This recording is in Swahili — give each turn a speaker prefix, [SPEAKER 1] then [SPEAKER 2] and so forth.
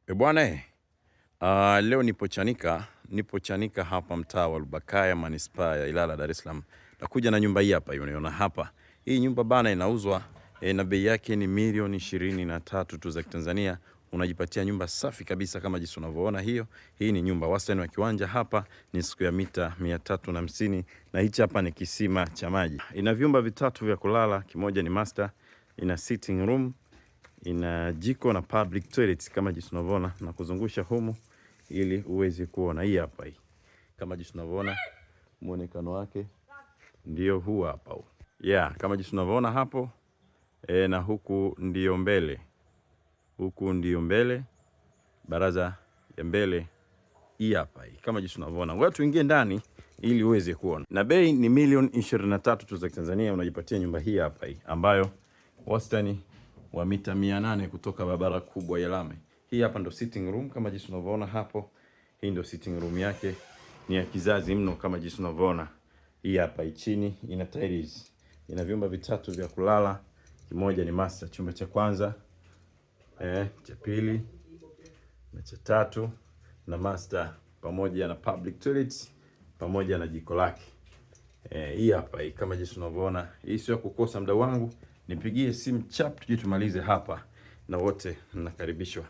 [SPEAKER 1] Bwana leo nipo Chanika hapa mtaa wa Lubakaya manispaa ya Ilala, Dar es Salaam. Nakuja na nyumba hii hapa, unaona hapa. Hii nyumba bana inauzwa na bei yake ni milioni 23 tu za Tanzania. Unajipatia nyumba safi kabisa kama jinsi unavyoona hiyo. Hii ni nyumba wastani wa kiwanja hapa ni square mita 350 na hichi hapa ni kisima cha maji. Ina vyumba vitatu vya kulala, kimoja ni master, ina sitting room, ina jiko na public toilet kama jinsi unavyoona, na kuzungusha humu ili uweze kuona. Hii hapa hii. Kama jinsi unavyoona muonekano wake ndio huu hapa huu. Kama jinsi unavyoona hapo na huku ndio mbele. Huku ndio mbele. Baraza ya mbele hii hapa hii. Kama jinsi unavyoona. Ngoja tuingie ndani ili uweze kuona. Na bei ni milioni 23 tu za Tanzania, unajipatia nyumba hii hapa hii ambayo wastani wa mita 800 kutoka barabara kubwa ya lami. Hii hapa ndo sitting room kama jinsi unavyoona hapo. Hii ndo sitting room yake, ni ya kizazi mno kama jinsi unavyoona. Hii hapa chini ina tiles. Ina vyumba vitatu vya kulala, kimoja ni master, chumba cha kwanza, cha pili na cha tatu na master pamoja na public toilet pamoja na jiko lake. Hii hapa hii kama jinsi unavyoona. Hii sio kukosa muda wangu. Nipigie simu chap tuje tumalize hapa, na wote mnakaribishwa.